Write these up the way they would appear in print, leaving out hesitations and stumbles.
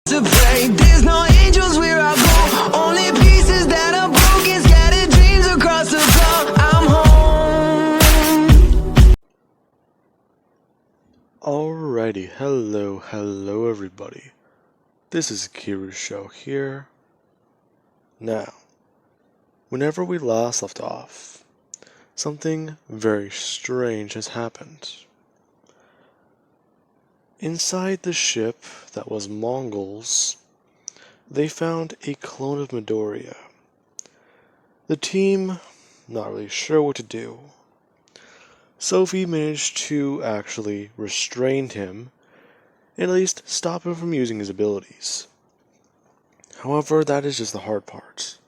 To pray, there's no angels where I go. Only pieces that are broken, scattered dreams across the floor. I'm home. Alrighty, hello everybody. This is Kiru's show here. Now, whenever we last left off, something very strange has happened. Inside the ship that was Mongols, they found a clone of Midoriya. The team, not really sure what to do. Sophie managed to actually restrain him, and at least stop him from using his abilities. However, that is just the hard part.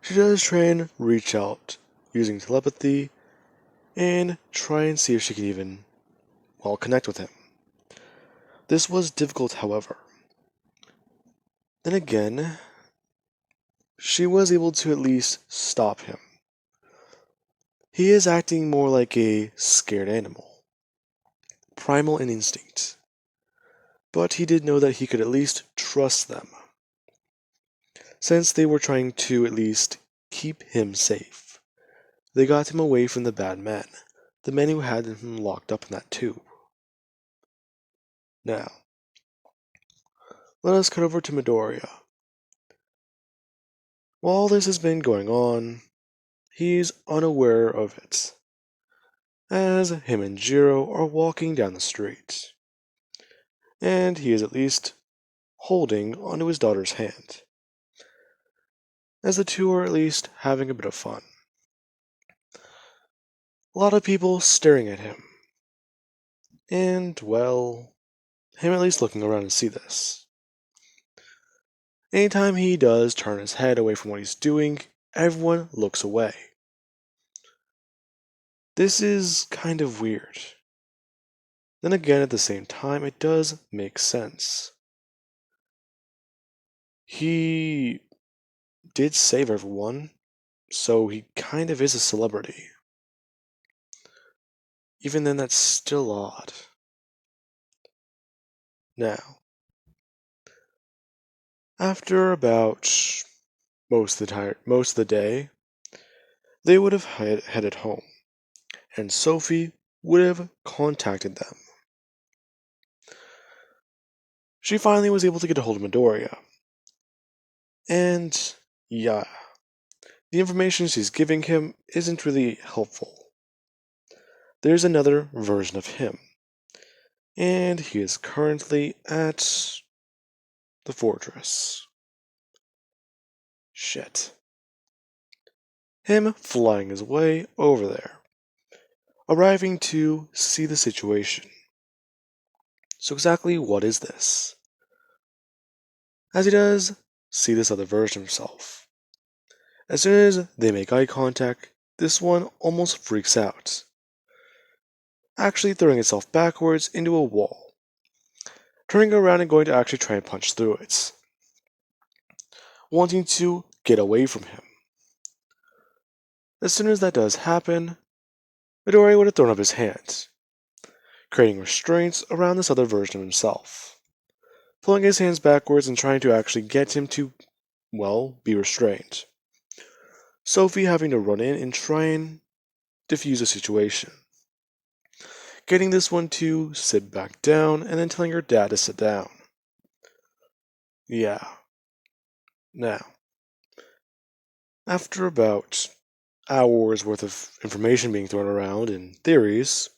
She does try and reach out using telepathy and try and see if she can even, connect with him. This was difficult, however. Then again, she was able to at least stop him. He is acting more like a scared animal, primal in instinct. But he did know that he could at least trust them, since they were trying to at least keep him safe. They got him away from the bad men, the men who had him locked up in that tube. Now, let us cut over to Midoriya. While this has been going on, he's unaware of it, as him and Jiro are walking down the street, and he is at least holding onto his daughter's hand, as the two are at least having a bit of fun. A lot of people staring at him, and, him at least looking around to see this. Anytime he does turn his head away from what he's doing, everyone looks away. This is kind of weird. Then again, at the same time, it does make sense. He did save everyone, so he kind of is a celebrity. Even then, that's still odd. Now, after about most of the day, they would have headed home, and Sophie would have contacted them. She finally was able to get a hold of Midoriya. And, the information she's giving him isn't really helpful. There's another version of him, and he is currently at the fortress. Shit. Him flying his way over there, arriving to see the situation. So exactly what is this? As he does see this other version of himself. As soon as they make eye contact, this one almost freaks out, actually throwing itself backwards into a wall, turning around and going to actually try and punch through it, wanting to get away from him. As soon as that does happen, Midoriya would have thrown up his hand, creating restraints around this other version of himself, pulling his hands backwards and trying to actually get him to, be restrained. Sophie having to run in and try and defuse the situation, getting this one to sit back down and then telling her dad to sit down. Now, after about hours worth of information being thrown around and theories,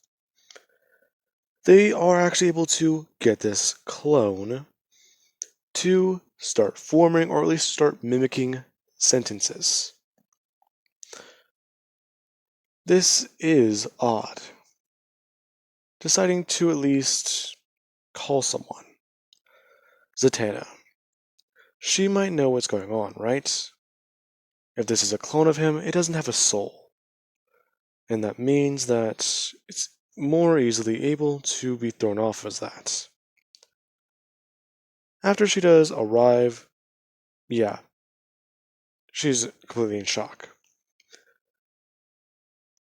they are actually able to get this clone to start forming, or at least start mimicking, sentences. This is odd. Deciding to at least call someone. Zatanna. She might know what's going on, right? If this is a clone of him, it doesn't have a soul. And that means that it's more easily able to be thrown off as that. After she does arrive, she's completely in shock.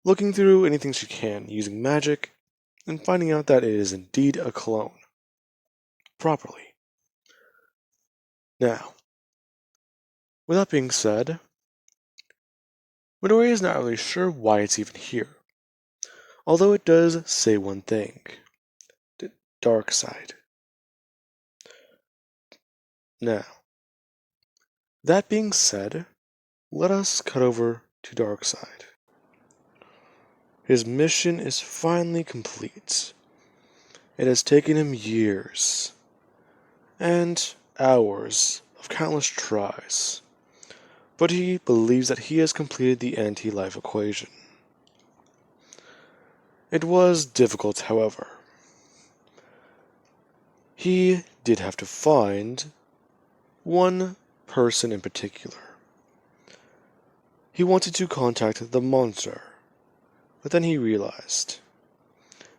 Looking through anything she can using magic, and finding out that it is indeed a clone. Properly. Now, with that being said, Midoriya is not really sure why it's even here, although it does say one thing: the Darkseid. Now, that being said, let us cut over to Darkseid. His mission is finally complete. It has taken him years and hours of countless tries, but he believes that he has completed the anti-life equation. It was difficult, however. He did have to find one person in particular. He wanted to contact the Monitor, but then he realized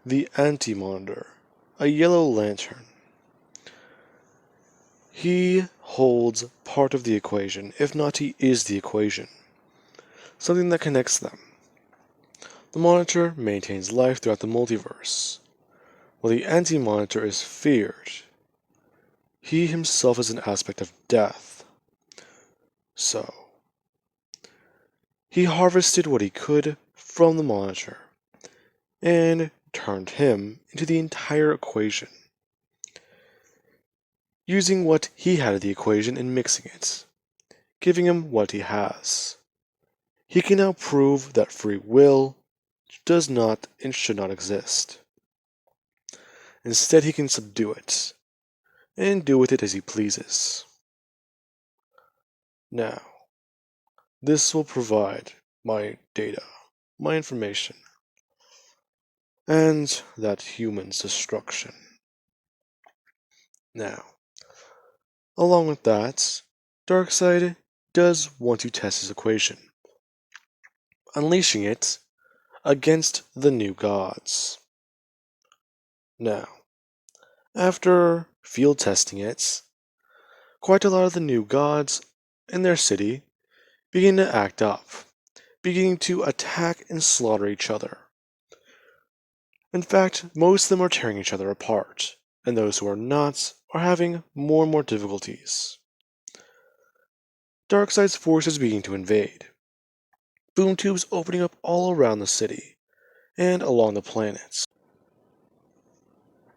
the Anti-Monitor, a yellow lantern. He holds part of the equation, if not he is the equation, something that connects them. The Monitor maintains life throughout the multiverse, while the Anti-Monitor is feared. He himself is an aspect of death. So, he harvested what he could from the Monitor, and turned him into the entire equation, using what he had of the equation and mixing it, giving him what he has. He can now prove that free will does not and should not exist. Instead, he can subdue it, and do with it as he pleases. Now, this will provide my data, my information, and that human's destruction. Now, along with that, Darkseid does want to test his equation, unleashing it against the new gods. Now, after field testing it, quite a lot of the new gods in their city begin to act up, beginning to attack and slaughter each other. In fact, most of them are tearing each other apart, and those who are not are having more and more difficulties. Darkseid's forces begin to invade, boom tubes opening up all around the city and along the planets,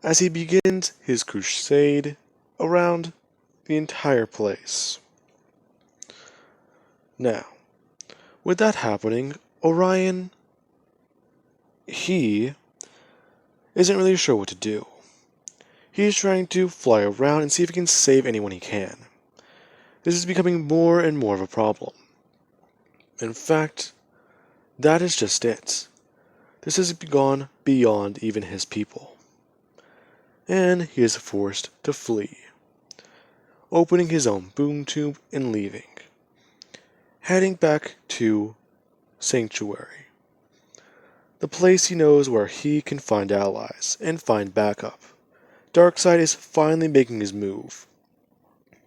as he begins his crusade around the entire place. Now, with that happening, Orion, he isn't really sure what to do. He's trying to fly around and see if he can save anyone he can. This is becoming more and more of a problem. In fact, that is just it. This has gone beyond even his people. And he is forced to flee, opening his own boom tube and leaving, heading back to Sanctuary, the place he knows where he can find allies and find backup. Darkseid is finally making his move,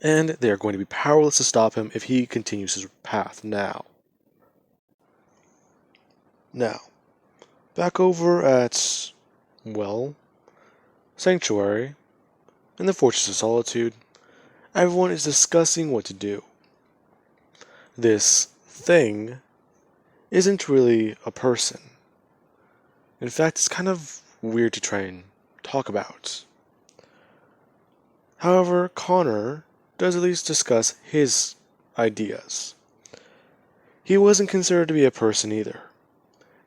and they are going to be powerless to stop him if he continues his path now. Now, back over at, well, Sanctuary, in the Fortress of Solitude, everyone is discussing what to do. This thing isn't really a person. In fact, it's kind of weird to try and talk about. However, Connor does at least discuss his ideas. He wasn't considered to be a person either.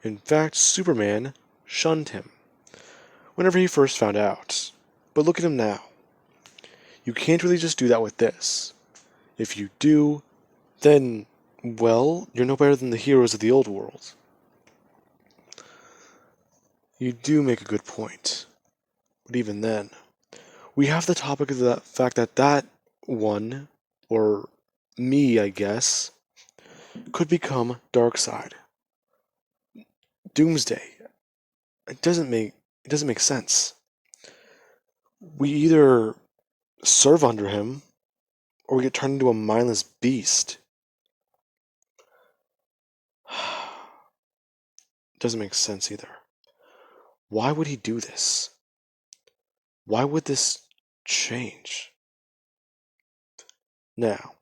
In fact, Superman shunned him whenever he first found out. But look at him now. You can't really just do that with this. If you do, then, well, you're no better than the heroes of the old world. You do make a good point. But even then, we have the topic of the fact that that one, or me, I guess, could become Darkseid. Doomsday. It doesn't make sense. We either serve under him, or we get turned into a mindless beast. Doesn't make sense either. Why would he do this? Why would this change? Now,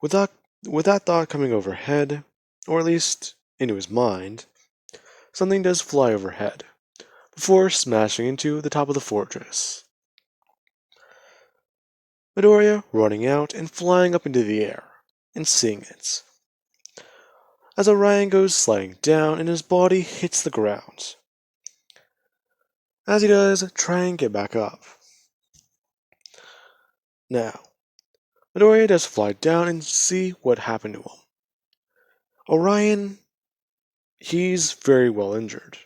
with that thought coming overhead, or at least into his mind, something does fly overhead, before smashing into the top of the fortress. Midoriya running out and flying up into the air, and seeing it. As Orion goes sliding down and his body hits the ground. As he does, try and get back up. Now, Midoriya does fly down and see what happened to him. Orion, he's very well injured.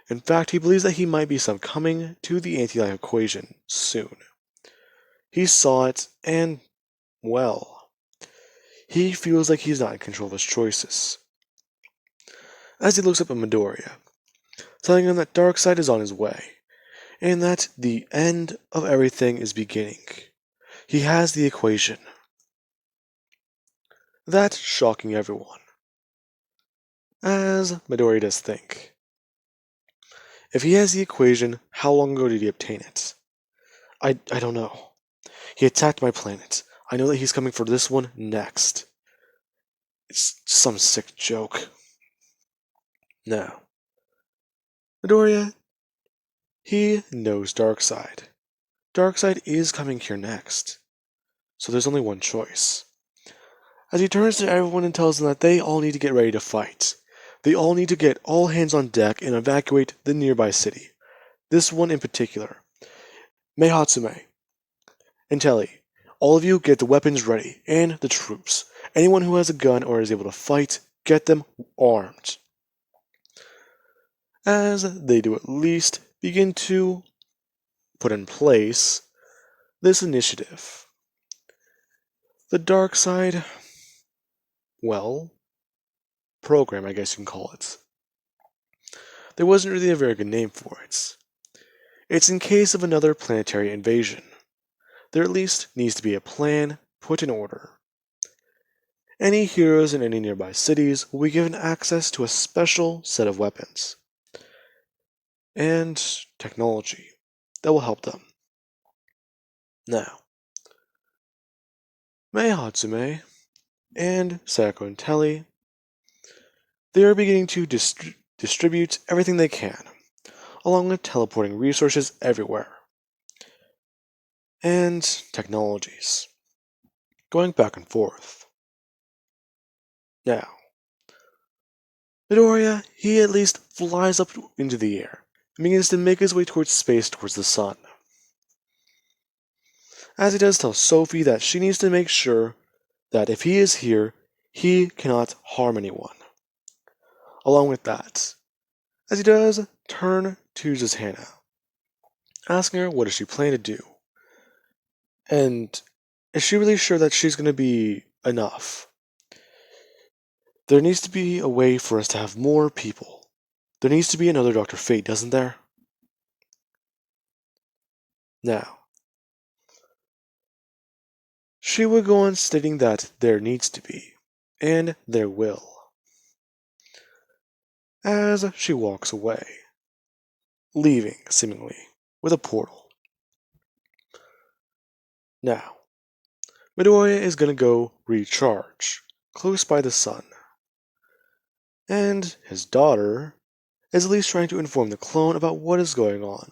In fact, he believes that he might be succumbing to the anti-life equation soon. He saw it, and, well, he feels like he's not in control of his choices. As he looks up at Midoriya, telling him that Darkseid is on his way, and that the end of everything is beginning. He has the equation. That's shocking everyone. As Midoriya does think. If he has the equation, how long ago did he obtain it? I don't know. He attacked my planet. I know that he's coming for this one next. It's some sick joke. Now, Midoriya, he knows Darkseid. Darkseid is coming here next. So there's only one choice. As he turns to everyone and tells them that they all need to get ready to fight. They all need to get all hands on deck and evacuate the nearby city. This one in particular. Mei Hatsume and Telly, all of you get the weapons ready, and the troops. Anyone who has a gun or is able to fight, get them armed. As they do at least begin to put in place this initiative. The Darkseid, well, program, I guess you can call it. There wasn't really a very good name for it. It's in case of another planetary invasion. There at least needs to be a plan put in order. Any heroes in any nearby cities will be given access to a special set of weapons and technology that will help them. Now, Mei Hatsume and Sayako and Telly, they are beginning to distribute everything they can, along with teleporting resources everywhere, and technologies, going back and forth. Now, Midoriya, he at least flies up into the air and begins to make his way towards space towards the sun. As he does tell Sophie that she needs to make sure that if he is here, he cannot harm anyone. Along with that, as he does turn to Zizhana, asking her what does she plan to do, and is she really sure that she's going to be enough? There needs to be a way for us to have more people. There needs to be another Dr. Fate, doesn't there? Now, she would go on stating that there needs to be, and there will. As she walks away, leaving, seemingly, with a portal. Now, Midoriya is going to go recharge, close by the sun. And his daughter is at least trying to inform the clone about what is going on,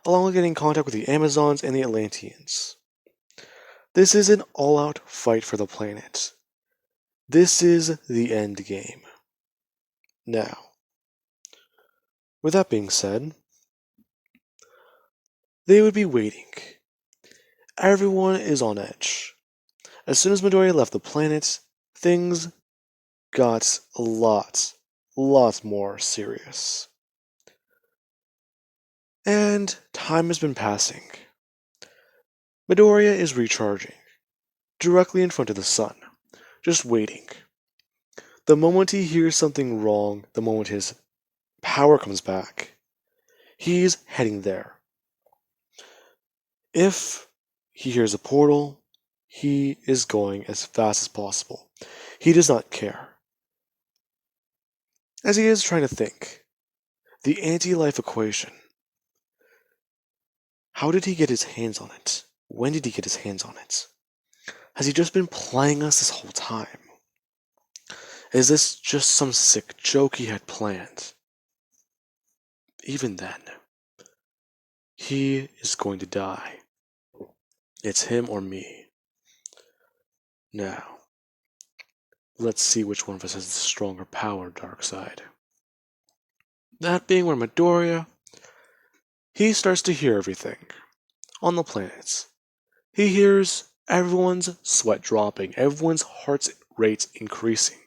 along with getting in contact with the Amazons and the Atlanteans. This is an all-out fight for the planet. This is the end game. Now, with that being said, they would be waiting. Everyone is on edge. As soon as Midoriya left the planet, things got a lot more serious. And time has been passing. Midoriya is recharging, directly in front of the sun, just waiting. The moment he hears something wrong, the moment his power comes back, he's heading there. If he hears a portal, he is going as fast as possible. He does not care. As he is trying to think, the anti-life equation. How did he get his hands on it? When did he get his hands on it? Has he just been playing us this whole time? Is this just some sick joke he had planned? Even then, he is going to die. It's him or me. Now, let's see which one of us has the stronger power, Darkseid. That being where Midoriya, he starts to hear everything on the planets. He hears everyone's sweat dropping, everyone's heart rates increasing.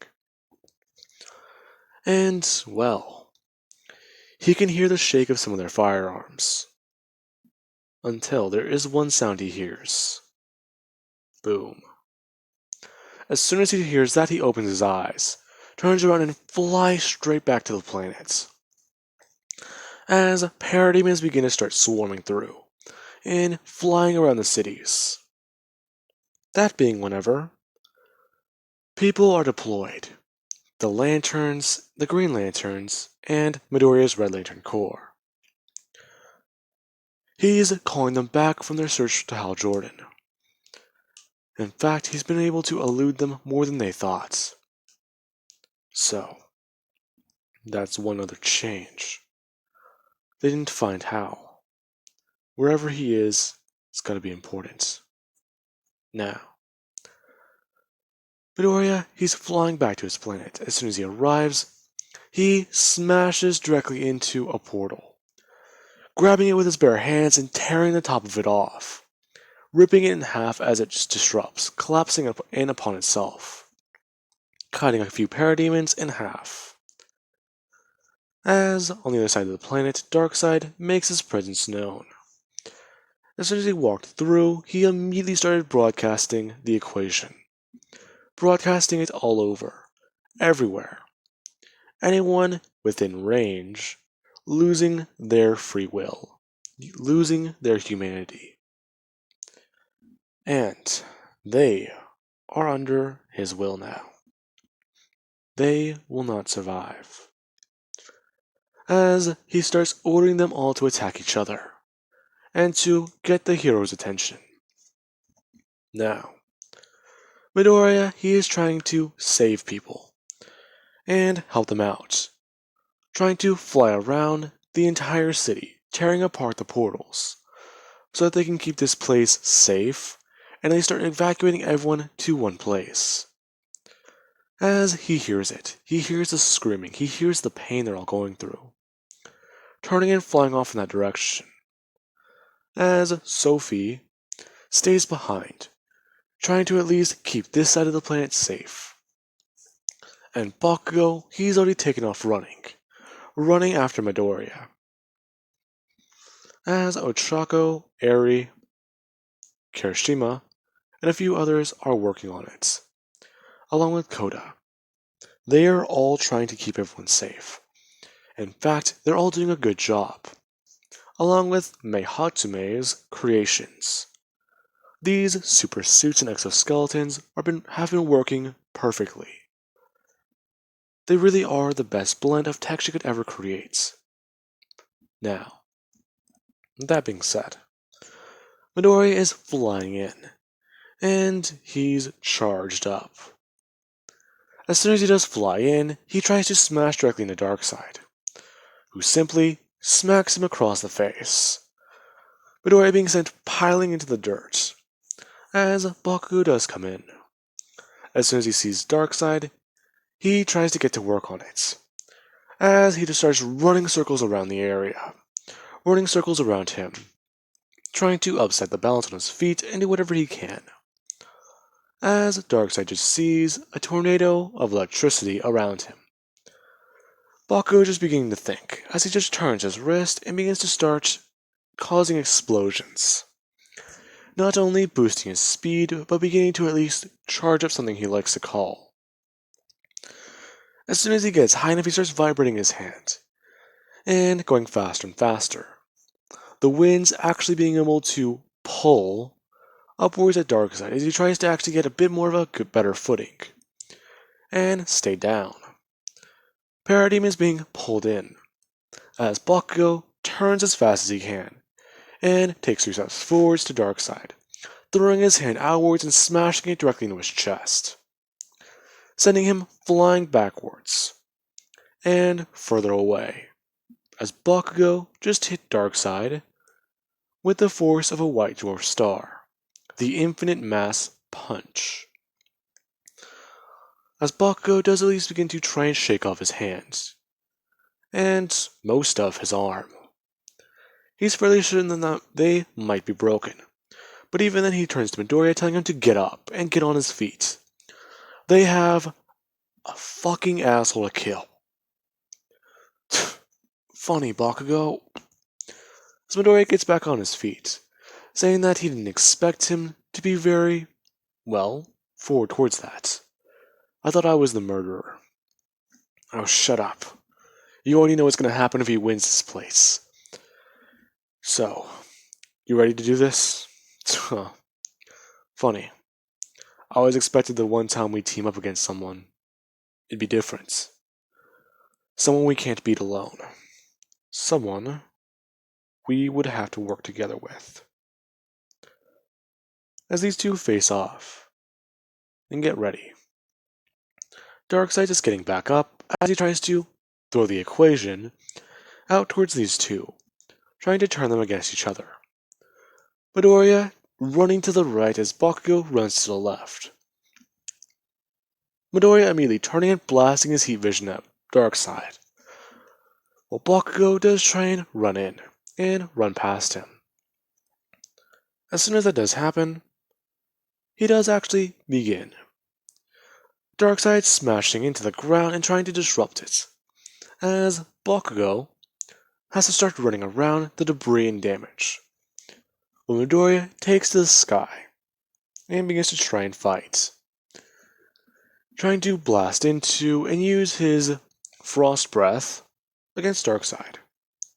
And, well, he can hear the shake of some of their firearms. Until there is one sound he hears. Boom. As soon as he hears that, he opens his eyes, turns around, and flies straight back to the planet. As parademons begin to start swarming through, and flying around the cities. That being whenever people are deployed. The Lanterns, the Green Lanterns, and Midoriya's Red Lantern Corps. He's calling them back from their search to Hal Jordan. In fact, he's been able to elude them more than they thought. So, that's one other change. They didn't find Hal. Wherever he is, it's gotta be important. Now, Midoriya, he's flying back to his planet. As soon as he arrives, he smashes directly into a portal, grabbing it with his bare hands and tearing the top of it off, ripping it in half as it just disrupts, collapsing in upon itself, cutting a few parademons in half. As, on the other side of the planet, Darkseid makes his presence known. As soon as he walked through, he immediately started broadcasting the equation. Broadcasting it all over, everywhere. Anyone within range losing their free will, losing their humanity. And they are under his will now. They will not survive. As he starts ordering them all to attack each other, and to get the hero's attention. Now, Midoriya, he is trying to save people, and help them out, trying to fly around the entire city, tearing apart the portals, so that they can keep this place safe, and they start evacuating everyone to one place. As he hears it, he hears the screaming, he hears the pain they're all going through, turning and flying off in that direction. As Sophie stays behind, trying to at least keep this side of the planet safe. And Bakugo, he's already taken off running after Midoriya. As Ochako, Eri, Kirishima, and a few others are working on it, along with Koda. They are all trying to keep everyone safe. In fact, they're all doing a good job, along with Mei Hatsume's creations. These super suits and exoskeletons have been working perfectly. They really are the best blend of tech she could ever create. Now, that being said, Midoriya is flying in, and he's charged up. As soon as he does fly in, he tries to smash directly into Darkseid, who simply smacks him across the face. Midoriya being sent piling into the dirt, as Bakugo does come in. As soon as he sees Darkseid, he tries to get to work on it, as he just starts running circles around the area, running circles around him, trying to upset the balance on his feet and do whatever he can. As Darkseid just sees a tornado of electricity around him. Bakugo just beginning to think, as he just turns his wrist and begins to start causing explosions. Not only boosting his speed, but beginning to at least charge up something he likes to call. As soon as he gets high enough, he starts vibrating his hand, and going faster and faster. The wind's actually being able to pull upwards at Darkseid as he tries to actually get a bit more of a better footing, and stay down. Parademon being pulled in, as Bakugo turns as fast as he can, and takes 3 steps forwards to Darkseid, throwing his hand outwards and smashing it directly into his chest, sending him flying backwards and further away, as Bakugo just hit Darkseid with the force of a white dwarf star, the infinite mass punch. As Bakugo does at least begin to try and shake off his hands, and most of his arm. He's fairly certain that they might be broken, but even then he turns to Midoriya telling him to get up and get on his feet. They have a fucking asshole to kill. Funny, Bakugo. As Midoriya gets back on his feet, saying that he didn't expect him to be very, well, forward towards that. I thought I was the murderer. Oh, shut up. You already know what's going to happen if he wins this place. So, you ready to do this? Funny. I always expected the one time we team up against someone, it'd be different. Someone we can't beat alone. Someone we would have to work together with. As these two face off and get ready, Darkseid is getting back up as he tries to throw the equation out towards these two, trying to turn them against each other. Midoriya running to the right as Bakugo runs to the left. Midoriya immediately turning and blasting his heat vision at Darkseid, while Bakugo does try and run in and run past him. As soon as that does happen, he does actually begin. Darkseid smashing into the ground and trying to disrupt it, as Bakugo has to start running around the debris and damage, while Midoriya takes to the sky and begins to try and fight, trying to blast into and use his frost breath against Darkseid,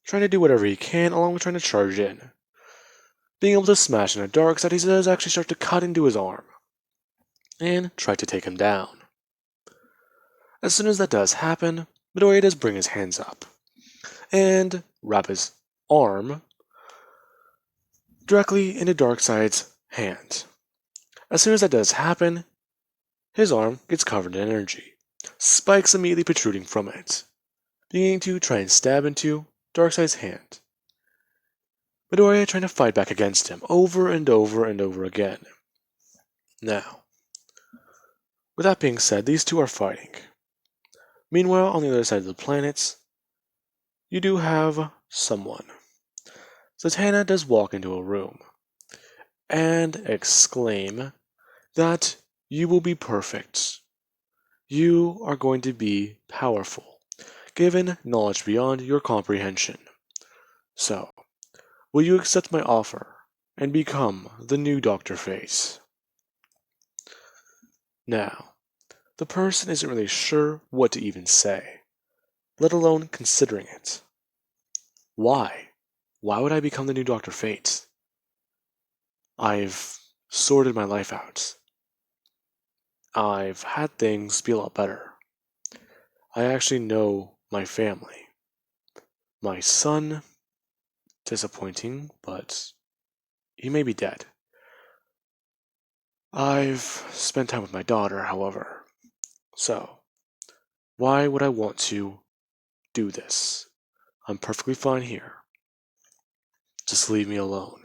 trying to do whatever he can along with trying to charge in. Being able to smash into Darkseid, he does actually start to cut into his arm and try to take him down. As soon as that does happen, Midoriya does bring his hands up and wrap his arm directly into Darkseid's hand. As soon as that does happen, his arm gets covered in energy, spikes immediately protruding from it, beginning to try and stab into Darkseid's hand. Midoriya trying to fight back against him over and over and over again. Now, with that being said, these two are fighting. Meanwhile, on the other side of the planet, you do have someone. Zatanna does walk into a room and exclaim that you will be perfect. You are going to be powerful, given knowledge beyond your comprehension. So, will you accept my offer and become the new Dr. Fate? Now, the person isn't really sure what to even say, let alone considering it. Why? Why would I become the new Dr. Fate? I've sorted my life out. I've had things be a lot better. I actually know my family. My son, disappointing, but he may be dead. I've spent time with my daughter, however. So, why would I want to do this? I'm perfectly fine here. Just leave me alone.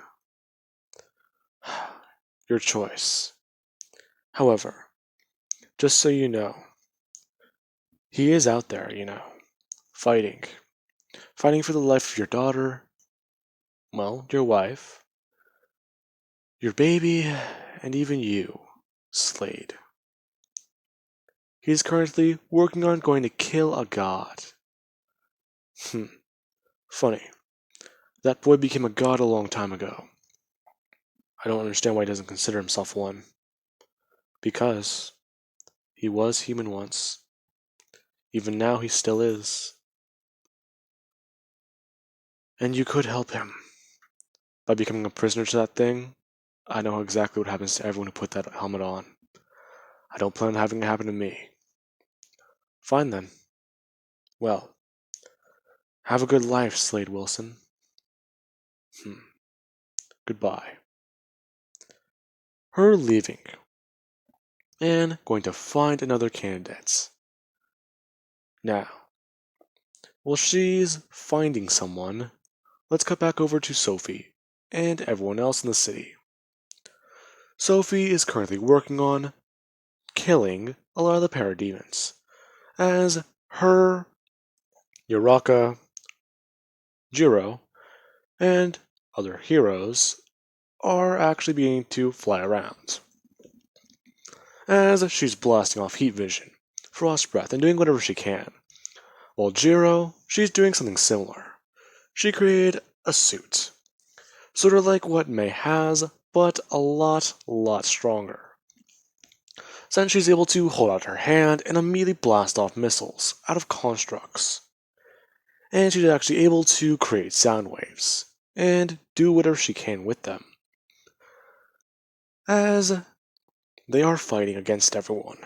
Your choice. However, just so you know, he is out there, fighting. Fighting for the life of your daughter, well, your wife, your baby, and even you, Slade. He is currently working on going to kill a god. Funny. That boy became a god a long time ago. I don't understand why he doesn't consider himself one. Because he was human once. Even now he still is. And you could help him. By becoming a prisoner to that thing, I know exactly what happens to everyone who put that helmet on. I don't plan on having it happen to me. Fine then. Well, have a good life, Slade Wilson. Goodbye. her leaving and going to find another candidate. Now, while she's finding someone, let's cut back over to Sophie and everyone else in the city. Sophie is currently working on killing a lot of the parademons, as her, Uraka, Jiro, and other heroes are actually beginning to fly around. As she's blasting off heat vision, frost breath, and doing whatever she can. While Jiro, she's doing something similar. She created a suit, sort of like what Mei has, but a lot stronger. Since she's able to hold out her hand and immediately blast off missiles out of constructs. And she's actually able to create sound waves, and do whatever she can with them. As they are fighting against everyone,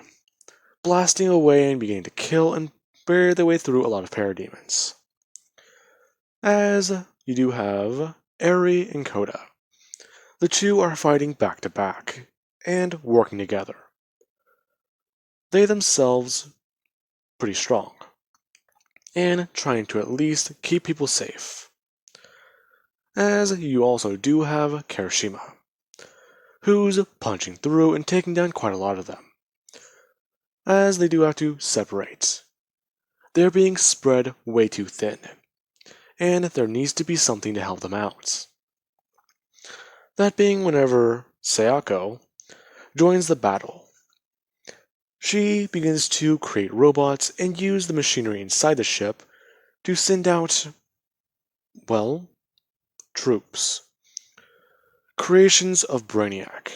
blasting away and beginning to kill and bury their way through a lot of parademons. As you do have Eri and Koda. The two are fighting back to back, and working together. They themselves pretty strong, and trying to at least keep people safe. As you also do have Kirishima, who's punching through and taking down quite a lot of them. As they do have to separate. They're being spread way too thin, and there needs to be something to help them out. That being whenever Sayako joins the battle. She begins to create robots and use the machinery inside the ship to send out, well, troops. Creations of Brainiac.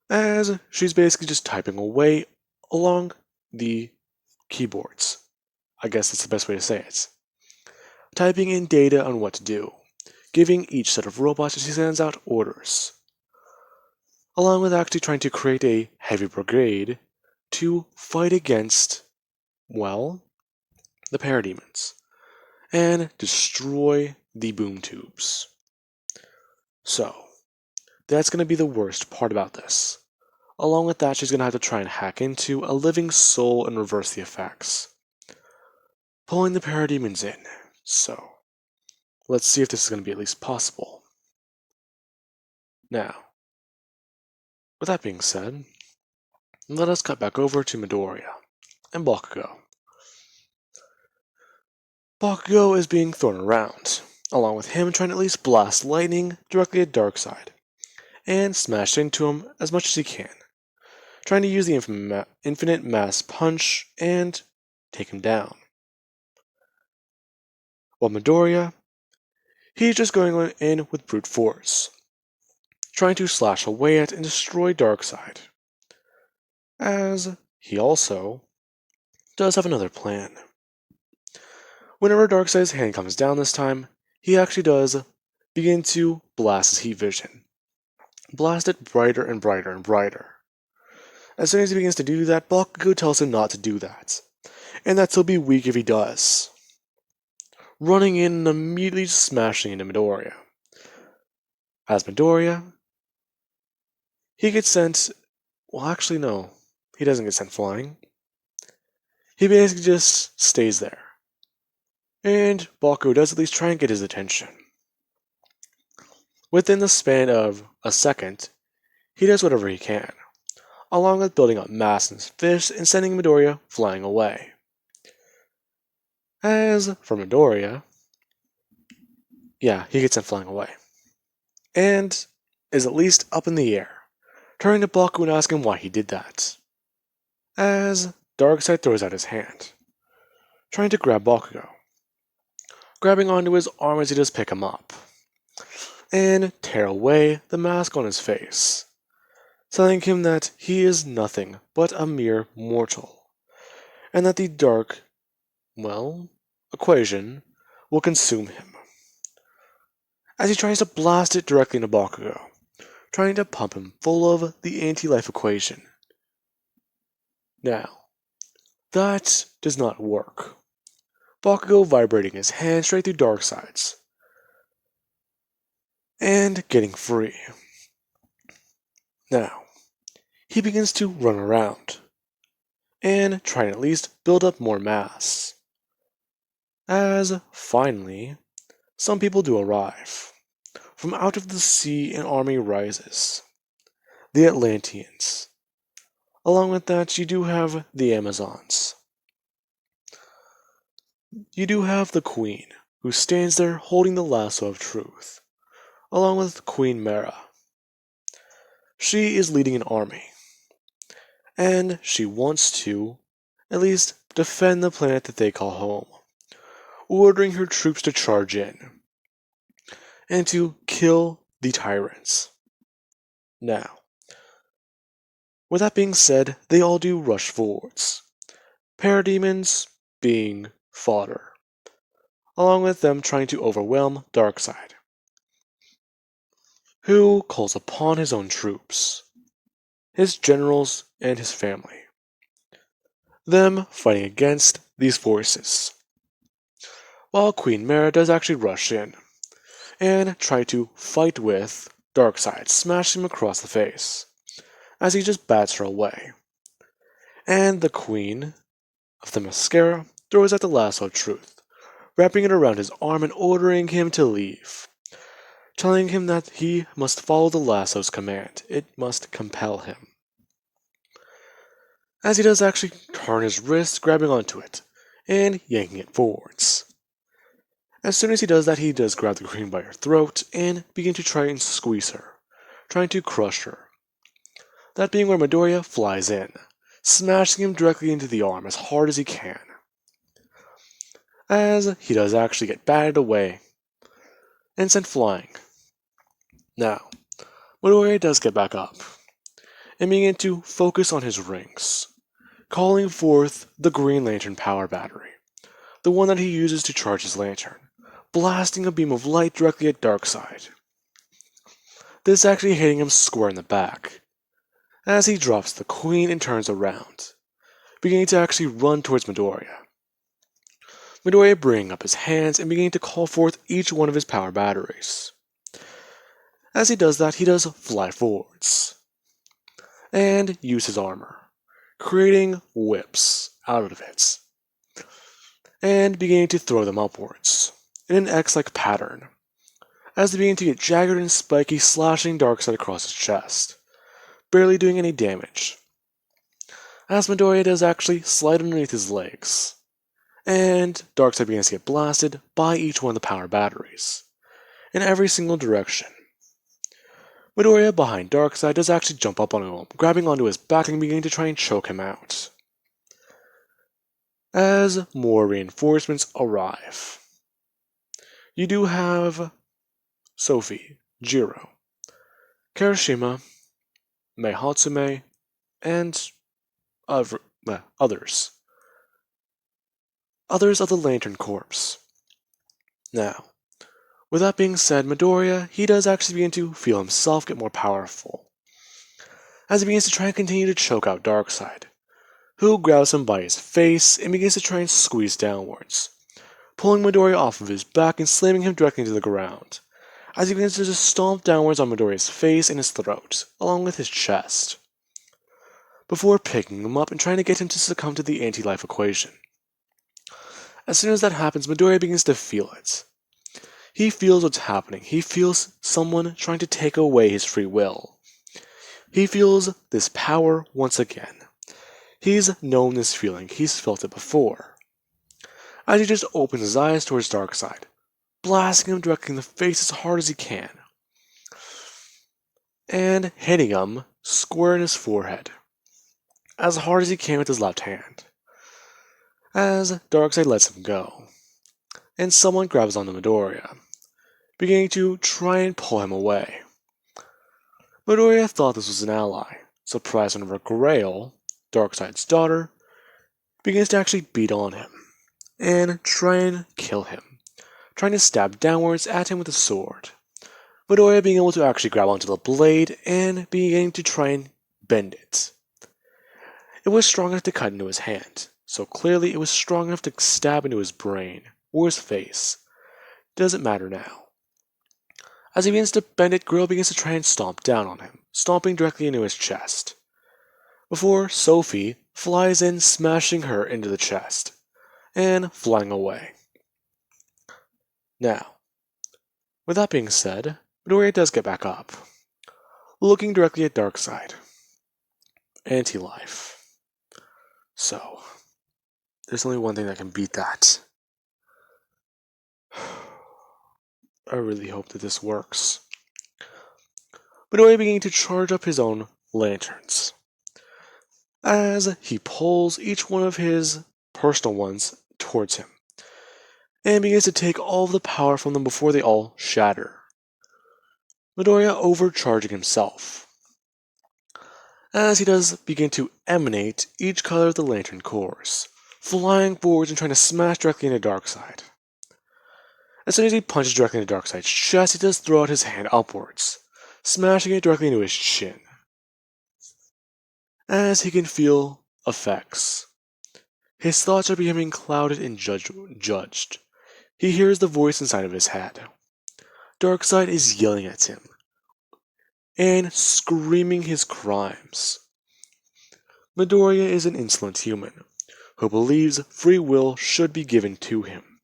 As she's basically just typing away along the keyboards. I guess that's the best way to say it. Typing in data on what to do, giving each set of robots as she sends out orders. Along with actually trying to create a heavy brigade to fight against, well, the parademons, and destroy the boom tubes. So, that's going to be the worst part about this. Along with that, she's going to have to try and hack into a living soul and reverse the effects. Pulling the parademons in. So, let's see if this is going to be at least possible. Now, with that being said, let us cut back over to Midoriya and Bakugo. Bakugo is being thrown around, along with him trying to at least blast lightning directly at Darkseid, and smash into him as much as he can, trying to use the infinite mass punch and take him down. While Midoriya, he's just going in with brute force, trying to slash away at and destroy Darkseid, as he also does have another plan. Whenever Darkseid's hand comes down this time, he actually does begin to blast his heat vision. Blast it brighter and brighter and brighter. As soon as he begins to do that, Bakugo tells him not to do that, and that he'll be weak if he does. Running in and immediately smashing into Midoriya. As Midoriya, he gets sent, well actually no, he doesn't get sent flying. He basically just stays there. And Bakugo does at least try and get his attention. Within the span of a second, he does whatever he can, along with building up mass in his fist and sending Midoriya flying away. As for Midoriya, he gets sent flying away, and is at least up in the air, turning to Bakugo and asking why he did that. As Darkseid throws out his hand, trying to grab Bakugo, grabbing onto his arm as he does pick him up, and tear away the mask on his face, telling him that he is nothing but a mere mortal, and that the dark, equation will consume him. As he tries to blast it directly into Bakugo, trying to pump him full of the anti-life equation. Now, that does not work. Bakugo vibrating his hand straight through Darkseid's, and getting free. Now, he begins to run around and try to at least build up more mass. As, finally, some people do arrive. From out of the sea an army rises. The Atlanteans. Along with that, you do have the Amazons. You do have the Queen, who stands there holding the lasso of truth, along with Queen Mara. She is leading an army, and she wants to, at least, defend the planet that they call home, ordering her troops to charge in, and to kill the tyrants. Now, with that being said, they all do rush forwards, parademons being fodder, along with them trying to overwhelm Darkseid, who calls upon his own troops, his generals and his family, them fighting against these forces, while Queen Mara does actually rush in and try to fight with Darkseid, smashing him across the face, as he just bats her away. And the Queen of the Mascara throws out the lasso of truth, wrapping it around his arm and ordering him to leave, telling him that he must follow the lasso's command. It must compel him. As he does actually turn his wrist, grabbing onto it, and yanking it forwards. As soon as he does that, he does grab the Queen by her throat and begin to try and squeeze her, trying to crush her. That being where Midoriya flies in, smashing him directly into the arm as hard as he can. As he does actually get batted away and sent flying. Now, Midoriya does get back up and begin to focus on his rings, calling forth the Green Lantern power battery, the one that he uses to charge his lantern, blasting a beam of light directly at Darkseid. This actually hitting him square in the back, as he drops the Queen and turns around, beginning to actually run towards Midoriya. Midoriya bringing up his hands and beginning to call forth each one of his power batteries. As he does that, he does fly forwards, and use his armor, creating whips out of it, and beginning to throw them upwards, in an X-like pattern, as they begin to get jagged and spiky, slashing Darkseid across his chest, barely doing any damage. As Midoriya does actually slide underneath his legs, and Darkseid begins to get blasted by each one of the power batteries, in every single direction. Midoriya behind Darkseid does actually jump up on him, grabbing onto his back and beginning to try and choke him out. As more reinforcements arrive, you do have Sophie, Jiro, Kirishima, Mei Hatsume, and others. Others of the Lantern Corps. Now, with that being said, Midoriya, he does actually begin to feel himself get more powerful, as he begins to try and continue to choke out Darkseid, who grabs him by his face and begins to try and squeeze downwards, pulling Midoriya off of his back and slamming him directly into the ground, as he begins to just stomp downwards on Midoriya's face and his throat, along with his chest, before picking him up and trying to get him to succumb to the anti-life equation. As soon as that happens, Midoriya begins to feel it. He feels what's happening. He feels someone trying to take away his free will. He feels this power once again. He's known this feeling. He's felt it before. As he just opens his eyes towards Darkseid, blasting him directly in the face as hard as he can, and hitting him square in his forehead, as hard as he can with his left hand. As Darkseid lets him go, and someone grabs onto Midoriya, beginning to try and pull him away. Midoriya thought this was an ally, surprised whenever Grail, Darkseid's daughter, begins to actually beat on him, and try and kill him, trying to stab downwards at him with a sword. Midoriya being able to actually grab onto the blade, and beginning to try and bend it. It was strong enough to cut into his hand, so clearly it was strong enough to stab into his brain, or his face. Doesn't matter now. As he begins to bend it, Grill begins to try and stomp down on him, stomping directly into his chest, before Sophie flies in, smashing her into the chest, and flying away. Now, with that being said, Midoriya does get back up, looking directly at Darkseid. Anti-life. So, there's only one thing that can beat that. I really hope that this works. Midoriya beginning to charge up his own lanterns, as he pulls each one of his personal ones towards him, and begins to take all of the power from them before they all shatter. Midoriya overcharging himself, as he does begin to emanate each color of the lantern cores, flying forwards and trying to smash directly into Darkseid. As soon as he punches directly into Darkseid's chest, he does throw out his hand upwards, smashing it directly into his chin, as he can feel effects. His thoughts are becoming clouded and judged. He hears the voice inside of his head. Darkseid is yelling at him and screaming his crimes. Midoriya is an insolent human who believes free will should be given to him.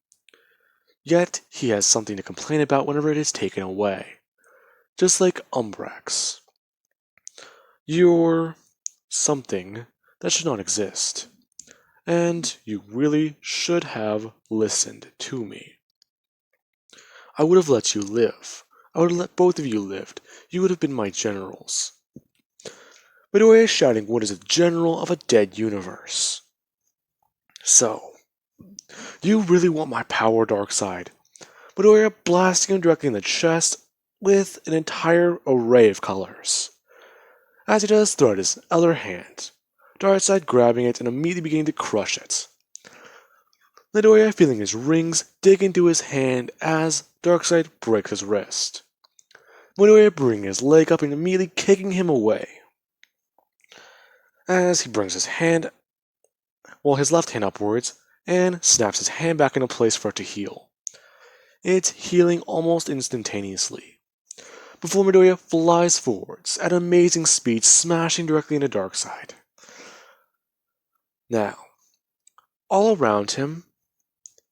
Yet he has something to complain about whenever it is taken away, just like Umbrax. You're something that should not exist, and you really should have listened to me. I would have let you live. I would have let both of you live. You would have been my generals. Midoriya is shouting what is a general of a dead universe. So, you really want my power, Darkseid? Midoriya blasting him directly in the chest with an entire array of colors. As he does throw out his other hand, Darkseid grabbing it and immediately beginning to crush it. Midoriya feeling his rings dig into his hand as Darkseid breaks his wrist. Midoriya bringing his leg up and immediately kicking him away, as he brings his left hand upwards and snaps his hand back into place for it to heal. It's healing almost instantaneously, before Midoriya flies forwards at amazing speed, smashing directly into Darkseid. Now, all around him,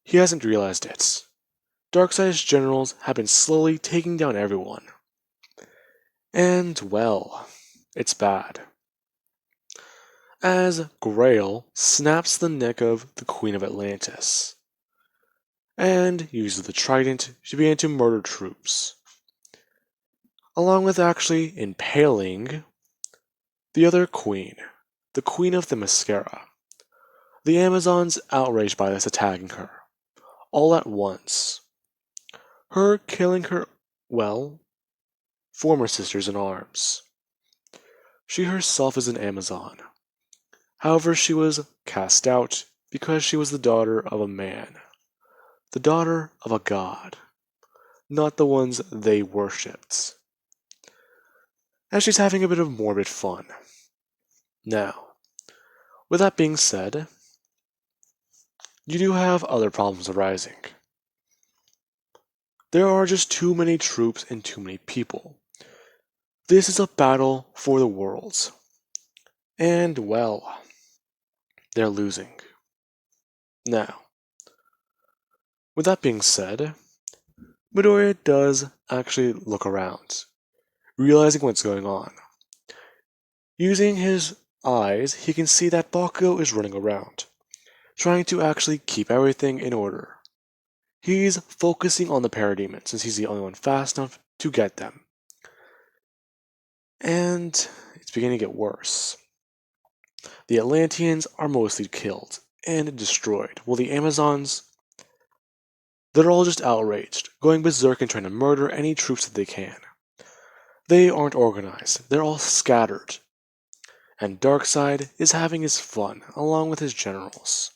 he hasn't realized it. Darkseid's generals have been slowly taking down everyone. And, well, it's bad. As Grail snaps the neck of the Queen of Atlantis, and uses the trident to begin to murder troops, along with actually impaling the other queen, the Queen of the Mascara. The Amazons outraged by this, attacking her, all at once. Her killing her, former sisters in arms. She herself is an Amazon. However, she was cast out because she was the daughter of a man. The daughter of a god. Not the ones they worshipped. As she's having a bit of morbid fun. Now, with that being said, you do have other problems arising. There are just too many troops and too many people. This is a battle for the worlds. And, they're losing. Now, with that being said, Midoriya does actually look around, realizing what's going on. Using his eyes, he can see that Bakugo is running around, trying to actually keep everything in order. He's focusing on the parademons, since he's the only one fast enough to get them. And it's beginning to get worse. The Atlanteans are mostly killed and destroyed, while the Amazons, they're all just outraged, going berserk and trying to murder any troops that they can. They aren't organized, they're all scattered. And Darkseid is having his fun, along with his generals.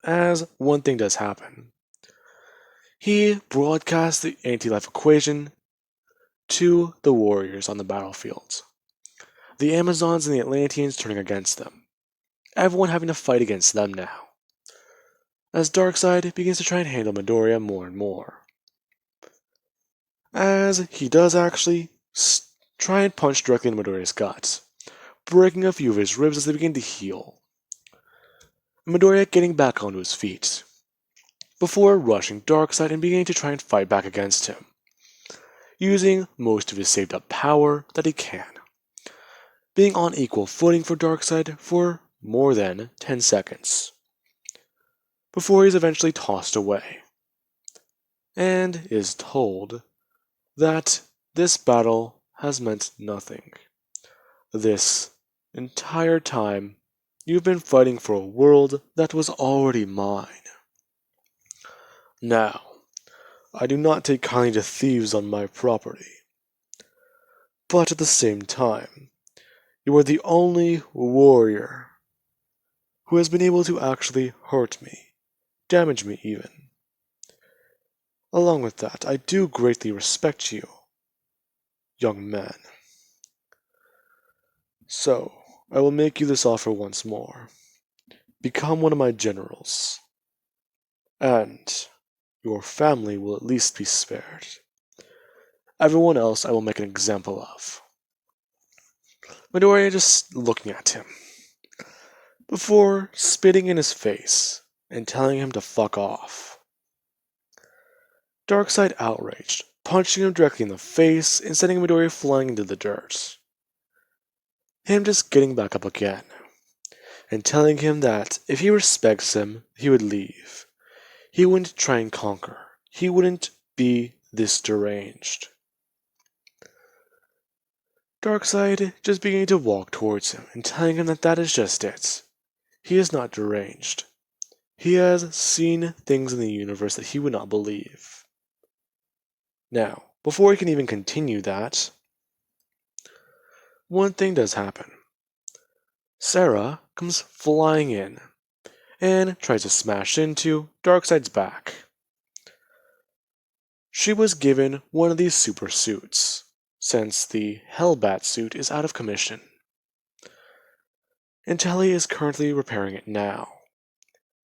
As one thing does happen. He broadcasts the anti-life equation to the warriors on the battlefield. The Amazons and the Atlanteans turning against them. Everyone having to fight against them now, as Darkseid begins to try and handle Midoriya more and more. As he does actually try and punch directly into Midoriya's gut, breaking a few of his ribs as they begin to heal. Midoriya getting back onto his feet, before rushing Darkseid and beginning to try and fight back against him, using most of his saved up power that he can, being on equal footing for Darkseid for more than 10 seconds, before he's eventually tossed away, and is told that this battle has meant nothing. This entire time, you've been fighting for a world that was already mine. Now, I do not take kindly to thieves on my property, but at the same time, you are the only warrior who has been able to actually hurt me, damage me even. Along with that, I do greatly respect you, young man. So, I will make you this offer once more. Become one of my generals, and your family will at least be spared. Everyone else I will make an example of. Midoriya just looking at him, before spitting in his face and telling him to fuck off. Darkseid outraged, punching him directly in the face and sending Midoriya flying into the dirt. Him just getting back up again, and telling him that if he respects him, he would leave. He wouldn't try and conquer. He wouldn't be this deranged. Darkseid just beginning to walk towards him and telling him that that is just it. He is not deranged. He has seen things in the universe that he would not believe. Now, before he can even continue that, one thing does happen. Sarah comes flying in and tries to smash into Darkseid's back. She was given one of these super suits, since the Hellbat suit is out of commission. And Telly is currently repairing it now,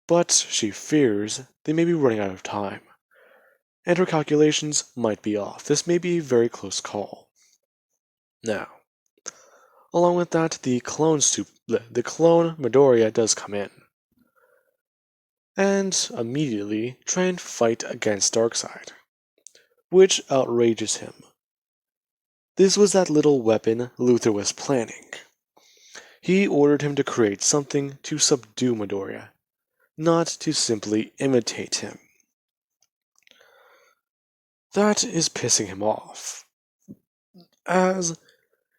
but she fears they may be running out of time, and her calculations might be off. This may be a very close call. Now, along with that, the clone Midoriya does come in, and immediately try and fight against Darkseid, which outrages him. This was that little weapon Luther was planning. He ordered him to create something to subdue Midoriya, not to simply imitate him. That is pissing him off, as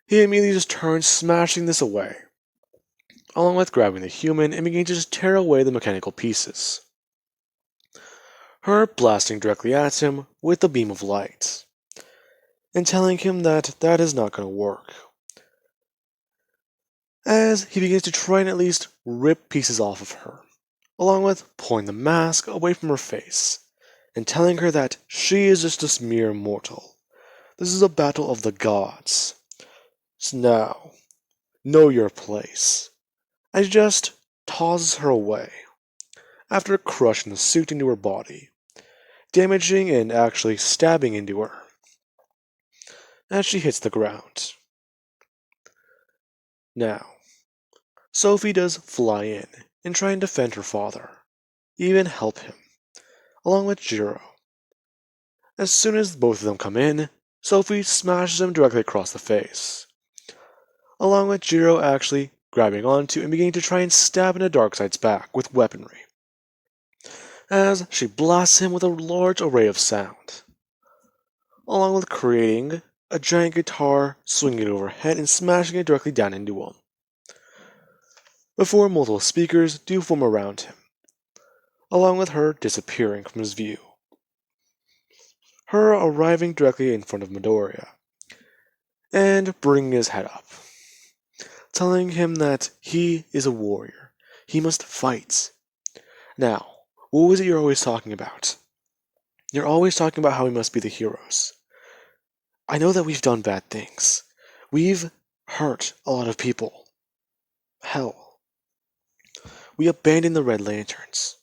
he immediately just turns, smashing this away, along with grabbing the human and beginning to just tear away the mechanical pieces. Her blasting directly at him with the beam of light, and telling him that that is not going to work, as he begins to try and at least rip pieces off of her, along with pulling the mask away from her face, and telling her that she is just a mere mortal. This is a battle of the gods. So now, know your place. And just tosses her away, after crushing the suit into her body, damaging and actually stabbing into her, as she hits the ground. Now, Sophie does fly in and try and defend her father, even help him, along with Jiro. As soon as both of them come in, Sophie smashes him directly across the face, along with Jiro actually grabbing onto and beginning to try and stab into Darkseid's back with weaponry, as she blasts him with a large array of sound, along with creating a giant guitar, swinging it overhead and smashing it directly down into him, before multiple speakers do form around him, along with her disappearing from his view. Her arriving directly in front of Midoriya, and bringing his head up, telling him that he is a warrior. He must fight. Now, what was it you're always talking about? You're always talking about how we must be the heroes. I know that we've done bad things. We've hurt a lot of people. Hell, we abandoned the Red Lanterns.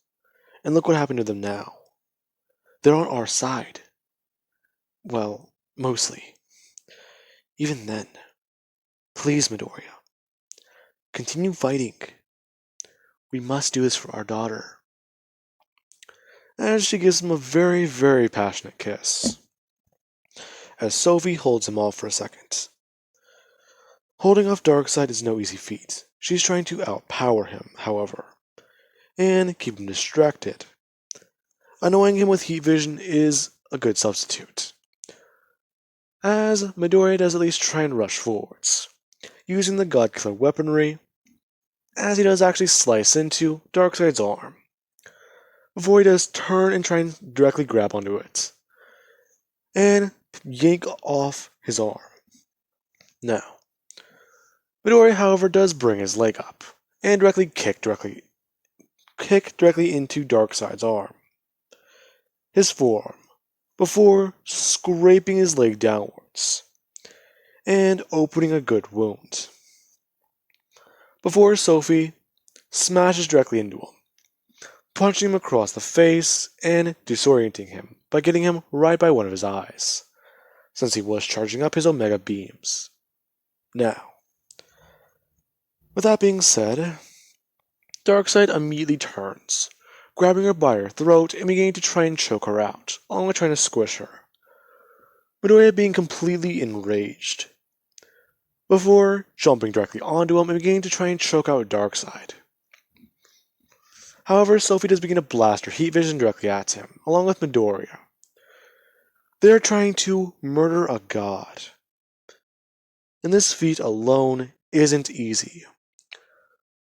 And look what happened to them now. They're on our side. Well, mostly. Even then, please, Midoriya, continue fighting. We must do this for our daughter. As she gives him a very, very passionate kiss, as Sophie holds him off for a second. Holding off Darkseid is no easy feat. She's trying to outpower him, however, and keep him distracted. Annoying him with heat vision is a good substitute, as Midoriya does at least try and rush forwards, using the God-Killer weaponry, as he does actually slice into Darkseid's arm, before he does turn and try and directly grab onto it, and yank off his arm. Now, Midoriya, however, does bring his leg up, and kick directly into Darkseid's arm, his forearm, before scraping his leg downwards, and opening a good wound. Before Sophie smashes directly into him, punching him across the face and disorienting him by getting him right by one of his eyes, since he was charging up his Omega beams. Now, with that being said, Darkseid immediately turns, grabbing her by her throat and beginning to try and choke her out, along with trying to squish her. Midoriya being completely enraged, before jumping directly onto him and beginning to try and choke out Darkseid. However, Sophie does begin to blast her heat vision directly at him, along with Midoriya. They are trying to murder a god, and this feat alone isn't easy.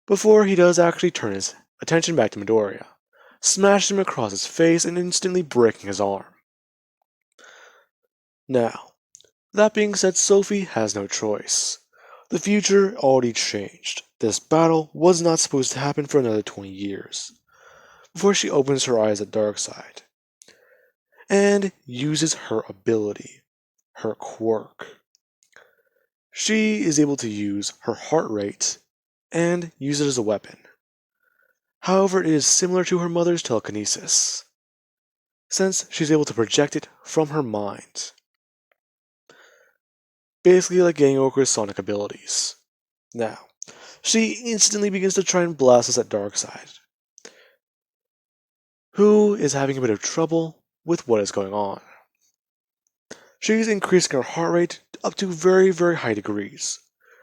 Before he does actually turn his attention back to Midoriya, smashing him across his face and instantly breaking his arm. Now, that being said, Sophie has no choice. The future already changed. This battle was not supposed to happen for another 20 years, before she opens her eyes at Darkseid, and uses her ability, her quirk. She is able to use her heart rate and use it as a weapon. However, it is similar to her mother's telekinesis, since she's able to project it from her mind. Basically like Gangoku's sonic abilities. Now, she instantly begins to try and blast us at Darkseid, who is having a bit of trouble with what is going on. She's increasing her heart rate up to very, very high degrees.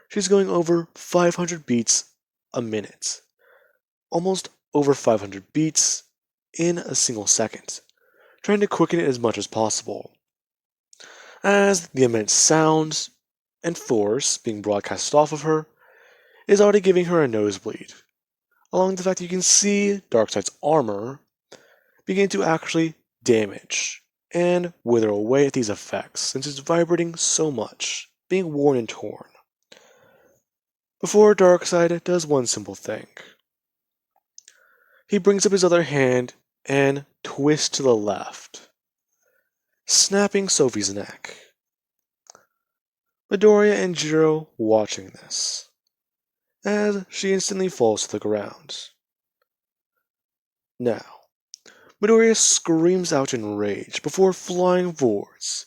She's going over 500 beats a minute. Almost over 500 beats in a single second, trying to quicken it as much as possible, as the immense sound and force being broadcast off of her is already giving her a nosebleed, along with the fact that you can see Darkseid's armor begin to actually damage and wither away at these effects, since it's vibrating so much, being worn and torn. Before Darkseid does one simple thing. He brings up his other hand and twists to the left, snapping Sophie's neck. Midoriya and Jiro watching this, as she instantly falls to the ground. Now, Midoriya screams out in rage before flying forwards,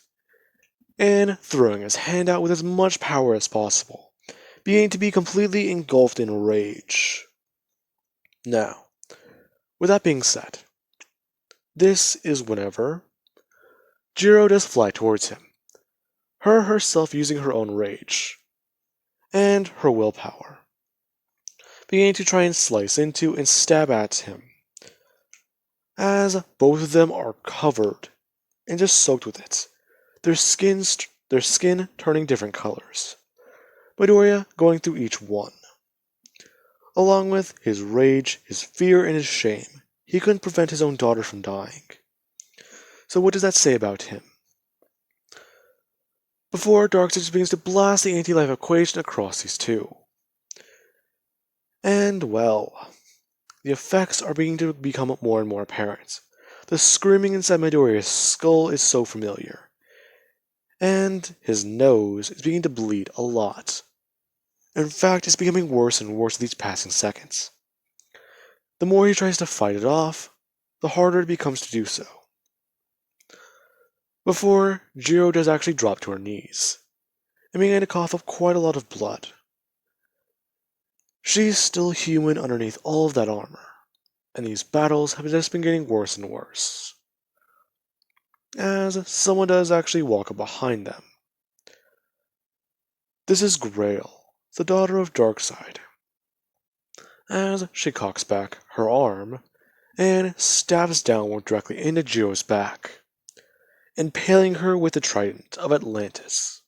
and throwing his hand out with as much power as possible, beginning to be completely engulfed in rage. Now, with that being said, this is whenever Jiro does fly towards him, her herself using her own rage and her willpower, beginning to try and slice into and stab at him, as both of them are covered and just soaked with it, their skin turning different colors, Midoriya going through each one. Along with his rage, his fear, and his shame, he couldn't prevent his own daughter from dying. So what does that say about him? Before Darkseid begins to blast the anti-life equation across these two. And, well, the effects are beginning to become more and more apparent. The screaming inside Midoriya's skull is so familiar, and his nose is beginning to bleed a lot. In fact, it's becoming worse and worse with each passing seconds. The more he tries to fight it off, the harder it becomes to do so. Before Jiro does actually drop to her knees, and began to cough up quite a lot of blood. She's still human underneath all of that armor, and these battles have just been getting worse and worse, as someone does actually walk up behind them. This is Grail, the daughter of Darkseid, as she cocks back her arm and stabs downward directly into Jiro's back, impaling her with the trident of Atlantis,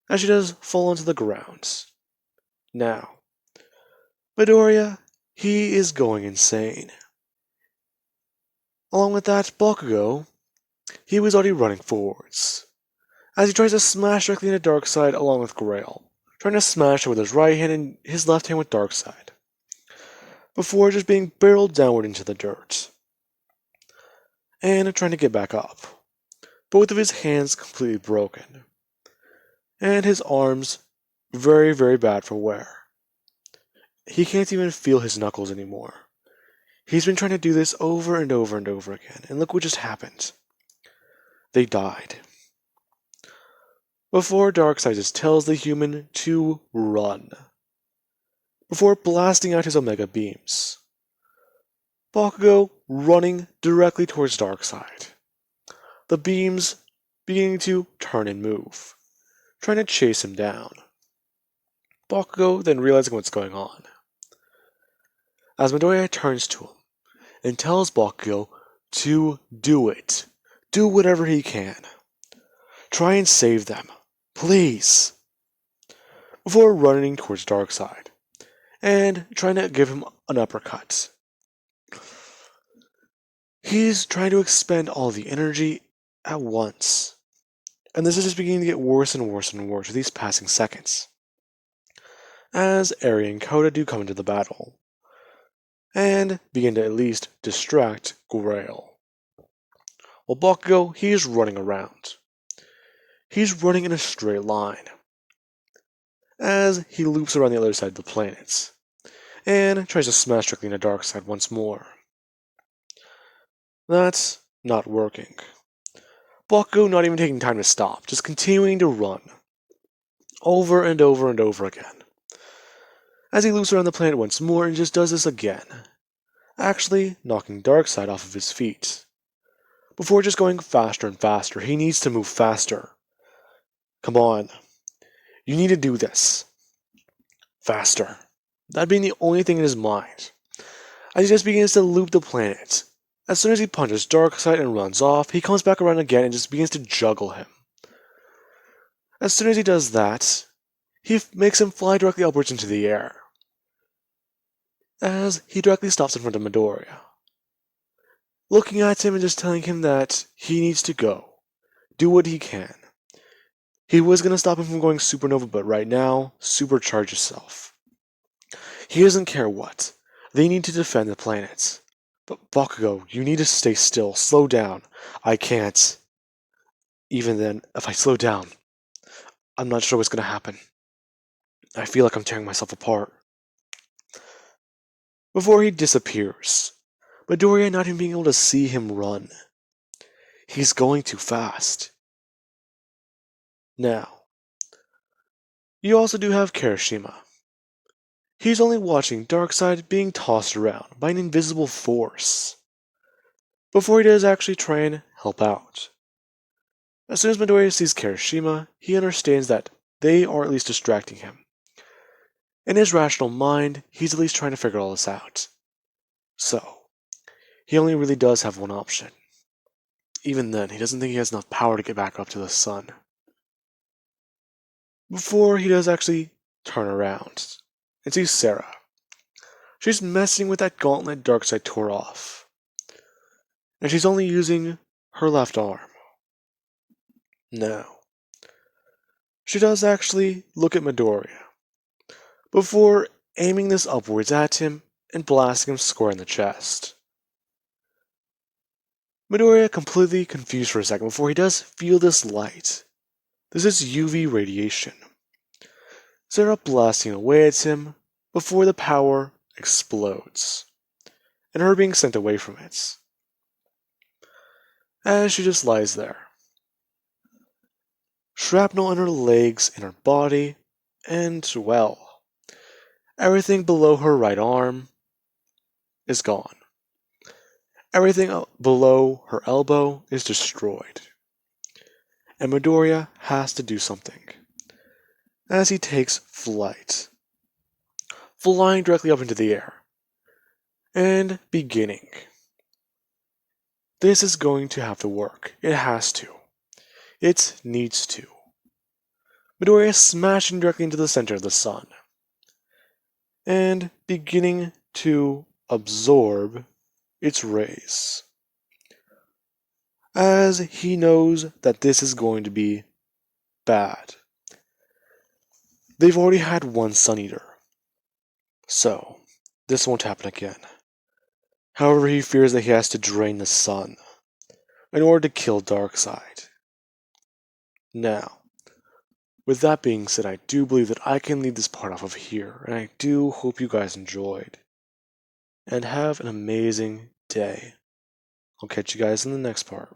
as she does fall onto the ground. Now, Midoriya, he is going insane. Along with that, Bakugo, he was already running forwards, as he tries to smash directly into Darkseid along with Grail, trying to smash her with his right hand and his left hand with Darkseid, before just being barreled downward into the dirt, and trying to get back up, both of his hands completely broken, and his arms very, very bad for wear. He can't even feel his knuckles anymore. He's been trying to do this over and over and over again, and look what just happened. They died. Before Darkseid just tells the human to run, before blasting out his Omega beams. Bakugo running directly towards Darkseid. The beams beginning to turn and move, trying to chase him down. Bakugo then realizing what's going on, as Midoriya turns to him and tells Bakugo to do it. Do whatever he can. Try and save them. Please. Before running towards Darkseid and trying to give him an uppercut. He's trying to expend all the energy at once. And this is just beginning to get worse and worse and worse with these passing seconds, as Eri and Koda do come into the battle, and begin to at least distract Grail. While Bakugo, he's running around. He's running in a straight line, as he loops around the other side of the planet, and tries to smash directly into Darkseid once more. That's not working. Bakugo not even taking time to stop, just continuing to run, over and over and over again, as he loops around the planet once more and just does this again, actually knocking Darkseid off of his feet. Before just going faster and faster, he needs to move faster. Come on, you need to do this. Faster. That being the only thing in his mind, as he just begins to loop the planet. As soon as he punches Darkseid and runs off, he comes back around again and just begins to juggle him. As soon as he does that, he makes him fly directly upwards into the air, as he directly stops in front of Midoriya, looking at him and just telling him that he needs to go, do what he can. He was going to stop him from going supernova, but right now, supercharge yourself. He doesn't care what. They need to defend the planet. But Bakugo, you need to stay still. Slow down. I can't. Even then, if I slow down, I'm not sure what's going to happen. I feel like I'm tearing myself apart. Before he disappears, Midoriya not even being able to see him run. He's going too fast. Now, you also do have Kirishima. He's only watching Darkseid being tossed around by an invisible force, before he does actually try and help out. As soon as Midoriya sees Kirishima, he understands that they are at least distracting him. In his rational mind, he's at least trying to figure all this out. So, he only really does have one option. Even then, he doesn't think he has enough power to get back up to the sun. Before he does actually turn around and see Sarah. She's messing with that gauntlet Darkseid tore off, and she's only using her left arm. Now, she does actually look at Midoriya, before aiming this upwards at him and blasting him square in the chest. Midoriya completely confused for a second before he does feel this light. This is UV radiation. Sarah blasting away at him before the power explodes, and her being sent away from it, as she just lies there. shrapnel in her legs and her body, and, well, everything below her right arm is gone. Everything below her elbow is destroyed. And Midoriya has to do something. As he takes flight, flying directly up into the air, and beginning. This is going to have to work. It has to. It needs to. Midoriya is smashing directly into the center of the sun, and beginning to absorb its rays. As he knows that this is going to be bad. They've already had one Sun Eater, so this won't happen again. However, he fears that he has to drain the sun in order to kill Darkseid. Now, with that being said, I do believe that I can leave this part off of here, and I do hope you guys enjoyed. And have an amazing day. I'll catch you guys in the next part.